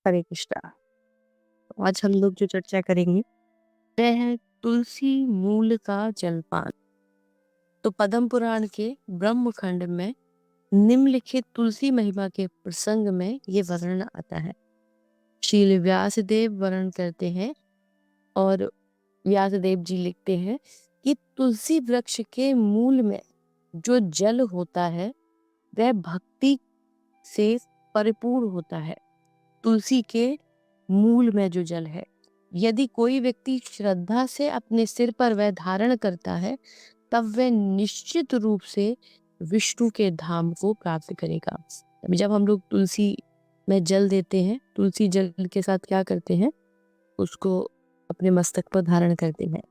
हरे कृष्णा। तो आज हम लोग जो चर्चा करेंगे वह है तुलसी मूल का जलपान। तो पद्म पुराण के ब्रह्म खंड में निम्नलिखित तुलसी महिमा के प्रसंग में ये वर्णन आता है। श्रील व्यासदेव वर्णन करते हैं और व्यासदेव जी लिखते हैं कि तुलसी वृक्ष के मूल में जो जल होता है वह भक्ति से परिपूर्ण होता है। तुलसी के मूल में जो जल है, यदि कोई व्यक्ति श्रद्धा से अपने सिर पर वह धारण करता है तब वह निश्चित रूप से विष्णु के धाम को प्राप्त करेगा। अभी जब हम लोग तुलसी में जल देते हैं, तुलसी जल के साथ क्या करते हैं, उसको अपने मस्तक पर धारण करते हैं।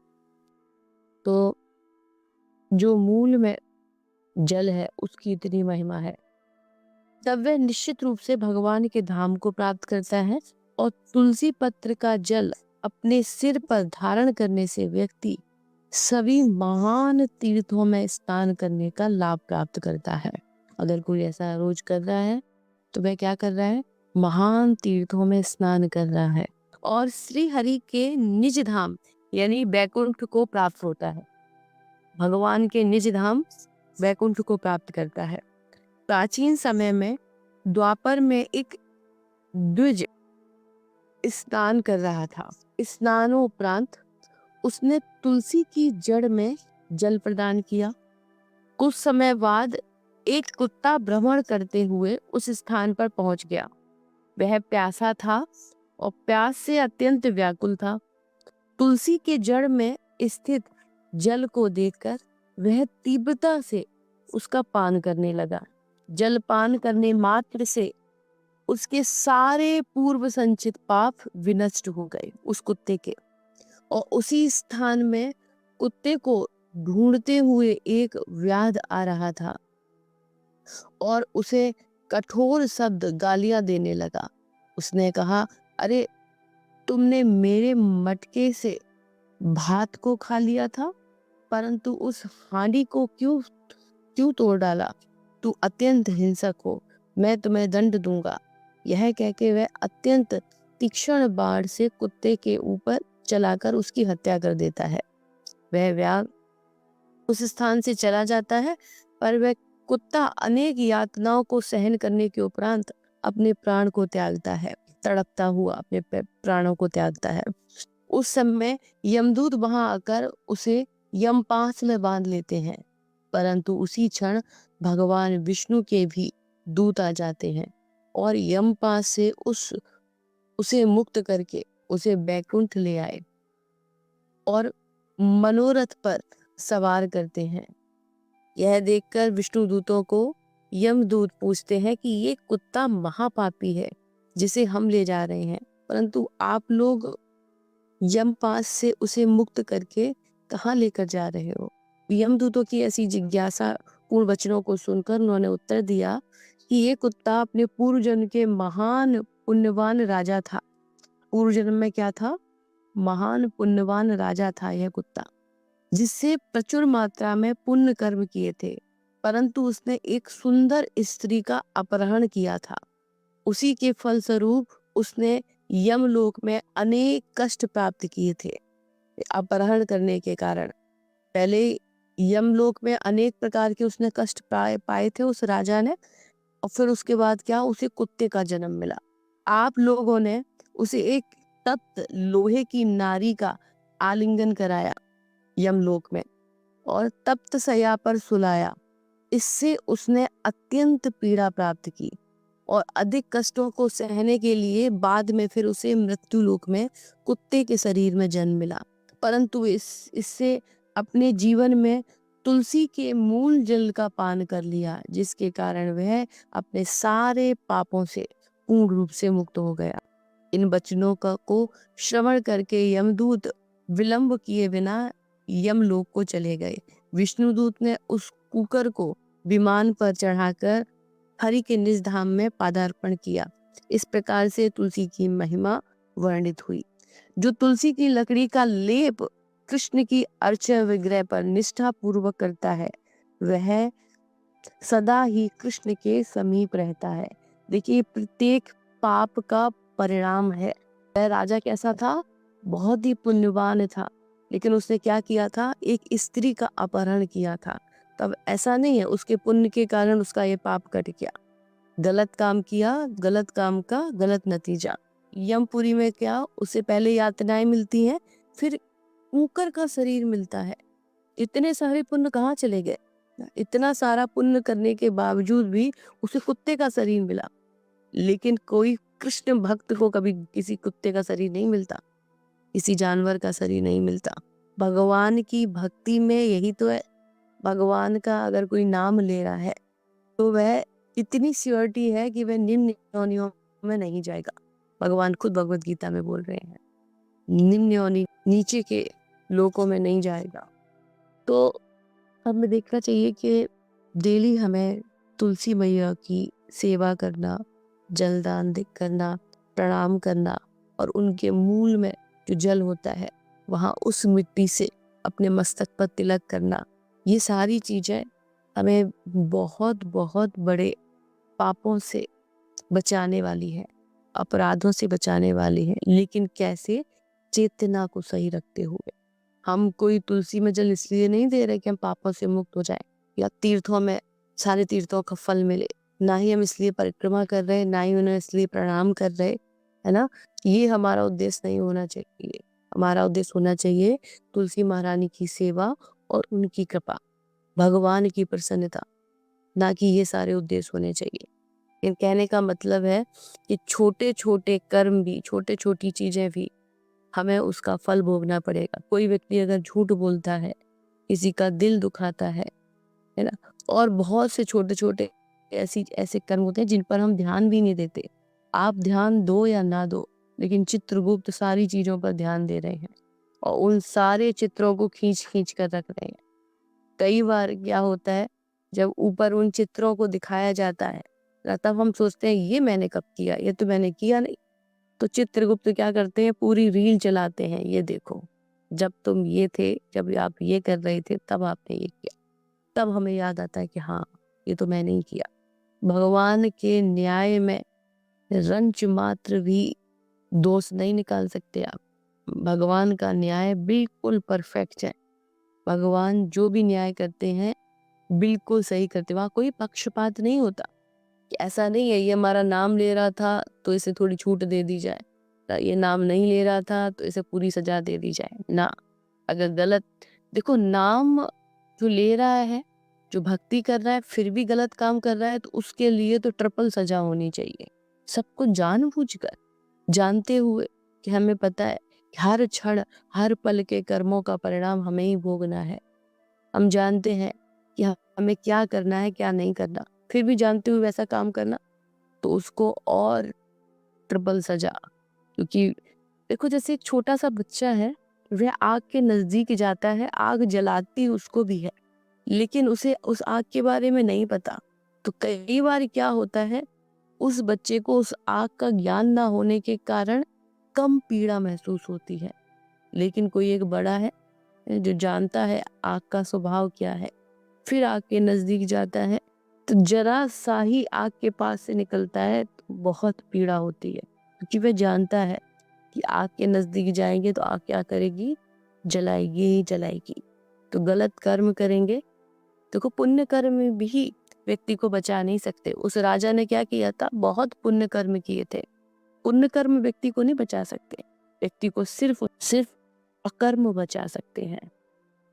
तो जो मूल में जल है उसकी इतनी महिमा है, तब वह निश्चित रूप से भगवान के धाम को प्राप्त करता है। और तुलसी पत्र का जल अपने सिर पर धारण करने से व्यक्ति सभी महान तीर्थों में स्नान करने का लाभ प्राप्त करता है। अगर कोई ऐसा रोज कर रहा है तो वह क्या कर रहा है, महान तीर्थों में स्नान कर रहा है और श्री हरि के निज धाम यानी बैकुंठ को प्राप्त होता है। भगवान के निज धाम बैकुंठ को प्राप्त करता है। प्राचीन समय में द्वापर में एक द्विज स्नान कर रहा था। स्नानोपरांत उसने तुलसी की जड़ में जल प्रदान किया। कुछ समय बाद एक कुत्ता भ्रमण करते हुए उस स्थान पर पहुंच गया। वह प्यासा था और प्यास से अत्यंत व्याकुल था। तुलसी के जड़ में स्थित जल को देखकर वह तीव्रता से उसका पान करने लगा। जल पान करने मात्र से उसके सारे पूर्व संचित पाप विनष्ट हो गए उस कुत्ते के। और उसी स्थान में कुत्ते को ढूंढते हुए एक व्याध आ रहा था और उसे कठोर शब्द गालियां देने लगा। उसने कहा, अरे तुमने मेरे मटके से भात को खा लिया था, परंतु उस हांडी को क्यों क्यों तोड़ डाला? तू अत्यंत हिंसक हो, मैं तुम्हें दंड दूंगा। यह कहके वह अत्यंत तीक्ष्ण बाण से कुत्ते के ऊपर चलाकर उसकी हत्या कर देता है। वह व्याध उस स्थान से चला जाता है, पर वह कुत्ता अनेक यातनाओं को सहन करने के उपरांत अपने प्राण को त्यागता है। तड़पता हुआ अपने प्राणों को त्यागता है। उस समय यमदूत वहां आकर उसे यमपाश में बांध लेते हैं, परंतु उसी क्षण भगवान विष्णु के भी दूत आ जाते हैं और यमपाश से उसे मुक्त करके उसे बैकुंठ ले आए और मनोरथ पर सवार करते हैं। यह देखकर विष्णु दूतों को यमदूत पूछते हैं कि ये कुत्ता महापापी है जिसे हम ले जा रहे हैं, परंतु आप लोग यमपाश से उसे मुक्त करके कहाँ लेकर जा रहे हो? यमदूतों की ऐसी जिज्ञासा पूर्ण वचनों को सुनकर उन्होंने उत्तर दिया कि ये कुत्ता अपने पूर्व जन्म के महान पुण्यवान राजा था। पूर्व जन्म में क्या था? महान पुण्यवान राजा था यह कुत्ता, जिससे प्रचुर मात्रा में पुण्य कर्म किए थे, परंतु उसने एक सुंदर स्त्री का अपहरण किया था। उसी के फलस्वरूप उसने यमलोक में अनेक कष्ट प्राप्त किए थे। अपहरण करने के कारण पहले यमलोक में अनेक प्रकार के उसने कष्ट पाए थे उस राजा ने, और फिर उसके बाद क्या, उसे कुत्ते का जन्म मिला। आप लोगों ने उसे एक तप्त लोहे की नारी का आलिंगन कराया यमलोक में और तप्त शैया पर सुलाया। इससे उसने अत्यंत पीड़ा प्राप्त की और अधिक कष्टों को सहने के लिए बाद में फिर उसे मृत्यु लोक में कुत्ते के शरीर में जन्म मिला। परंतु इससे अपने जीवन में तुलसी के मूल जल का पान कर लिया, जिसके कारण वह अपने सारे पापों से पूर्ण रूप से मुक्त हो गया। इन वचनों को श्रवण करके यमदूत विलंब किए बिना यमलोक को चले गए। विष्णुदूत ने उस कुकर को विमान पर चढ़ाकर हरि के निज धाम में पादार्पण किया। इस प्रकार से तुलसी की महिमा वर्णित हुई। जो तुलसी की लकड़ी का लेप कृष्ण की अर्चा विग्रह पर निष्ठा पूर्वक करता है वह सदा ही कृष्ण के समीप रहता है। देखिए, प्रत्येक पाप का परिणाम है। वह राजा कैसा था? बहुत ही पुण्यवान था, लेकिन उसने क्या किया था? एक स्त्री का अपहरण किया था। तब ऐसा नहीं है उसके पुण्य के कारण उसका ये पाप कट गया। गलत काम किया, गलत काम का गलत नतीजा। यमपुरी में क्या उसे पहले यातनाएं मिलती हैं, फिर ऊकर का शरीर मिलता है। इतने सारे पुण्य कहाँ चले गए? इतना सारा पुण्य करने के बावजूद भी उसे कुत्ते का शरीर मिला। लेकिन कोई कृष्ण भक्त को कभी किसी कुत्ते का शरीर नहीं मिलता, किसी जानवर का शरीर नहीं मिलता। भगवान की भक्ति में यही तो है। भगवान का अगर कोई नाम ले रहा है तो वह इतनी श्योरिटी है कि वह निम्न योनियों में नहीं जाएगा। भगवान खुद भगवत गीता में बोल रहे हैं, निम्न योनि नीचे के लोकों में नहीं जाएगा। तो हमें देखना चाहिए कि डेली हमें तुलसी मैया की सेवा करना, जलदान करना, प्रणाम करना और उनके मूल में जो जल होता है वहाँ उस मिट्टी से अपने मस्तक पर तिलक करना, ये सारी चीज़ें हमें बहुत बहुत बड़े पापों से बचाने वाली है, अपराधों से बचाने वाली है। लेकिन कैसे? चेतना को सही रखते हुए। हम कोई तुलसी में जल इसलिए नहीं दे रहे कि हम पापों से मुक्त हो जाएं या तीर्थों में सारे तीर्थों का फल मिले। ना ही हम इसलिए परिक्रमा कर रहे हैं, ना ही उन्हें इसलिए प्रणाम कर रहे, है ना? ये हमारा उद्देश्य नहीं होना चाहिए। हमारा उद्देश्य होना चाहिए तुलसी महारानी की सेवा और उनकी कृपा, भगवान की प्रसन्नता, ना कि ये सारे उद्देश्य होने चाहिए। इन कहने का मतलब है कि छोटे छोटे कर्म भी, छोटे छोटी चीजें भी हमें उसका फल भोगना पड़ेगा। कोई व्यक्ति अगर झूठ बोलता है, किसी का दिल दुखाता है ना, और बहुत से छोटे छोटे ऐसे कर्म होते हैं जिन पर हम ध्यान भी नहीं देते। आप ध्यान दो या ना दो, लेकिन चित्रगुप्त सारी चीजों पर ध्यान दे रहे हैं और उन सारे चित्रों को खींच खींच कर रख रहे हैं। कई बार क्या होता है, जब ऊपर उन चित्रों को दिखाया जाता है तब हम सोचते हैं ये मैंने कब किया, ये तो मैंने किया नहीं। तो चित्रगुप्त क्या करते हैं? पूरी रील चलाते हैं, ये देखो जब तुम ये थे, जब आप ये कर रहे थे तब आपने ये किया। तब हमें याद आता है कि हाँ, ये तो मैंने ही किया। भगवान के न्याय में रंच मात्र भी दोष नहीं निकाल सकते आप। भगवान का न्याय बिल्कुल परफेक्ट है। भगवान जो भी न्याय करते हैं बिल्कुल सही करते हैं। वहाँ कोई पक्षपात नहीं होता कि ऐसा नहीं है ये हमारा नाम ले रहा था तो इसे थोड़ी छूट दे दी जाए, ये नाम नहीं ले रहा था तो इसे पूरी सजा दे दी जाए ना। अगर गलत, देखो नाम जो ले रहा है, जो भक्ति कर रहा है फिर भी गलत काम कर रहा है तो उसके लिए तो ट्रिपल सजा होनी चाहिए। सब कुछ जानबूझकर, जानते हुए कि हमें पता है कि हर क्षण हर पल के कर्मों का परिणाम हमें ही भोगना है। हम जानते हैं कि हमें क्या करना है क्या नहीं करना, फिर भी जानते हुए वैसा काम करना, तो उसको और ट्रिपल सजा। क्योंकि देखो जैसे एक छोटा सा बच्चा है, वह आग के नजदीक जाता है, आग जलाती उसको भी है, लेकिन उसे उस आग के बारे में नहीं पता। तो कई बार क्या होता है, उस बच्चे को उस आग का ज्ञान ना होने के कारण कम पीड़ा महसूस होती है। लेकिन कोई एक बड़ा है जो जानता है आग का स्वभाव क्या है, फिर आग के नजदीक जाता है तो जरा सा ही आग के पास से निकलता है तो बहुत पीड़ा होती है, क्योंकि वह जानता है कि आग के नजदीक जाएंगे तो आग क्या करेगी? जलाएगी ही जलाएगी। तो गलत कर्म करेंगे, देखो पुण्य कर्म भी व्यक्ति को बचा नहीं सकते। उस राजा ने क्या किया था? बहुत पुण्य कर्म किए थे। पुण्य कर्म व्यक्ति को नहीं बचा सकते, व्यक्ति को सिर्फ सिर्फ अकर्म बचा सकते हैं।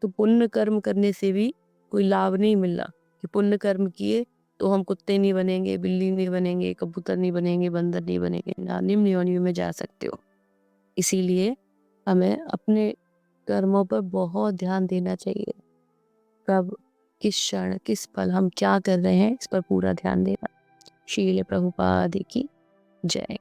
तो पुण्य कर्म करने से भी कोई लाभ नहीं मिल रहा कि पुण्य कर्म किए तो हम कुत्ते नहीं बनेंगे, बिल्ली नहीं बनेंगे, कबूतर नहीं बनेंगे, बंदर नहीं बनेंगे, ना निम्न योनियों में जा सकते हो। इसीलिए हमें अपने कर्मों पर बहुत ध्यान देना चाहिए। कब, किस क्षण, किस पल हम क्या कर रहे हैं, इस पर पूरा ध्यान देना। श्रील प्रभुपाद की जय।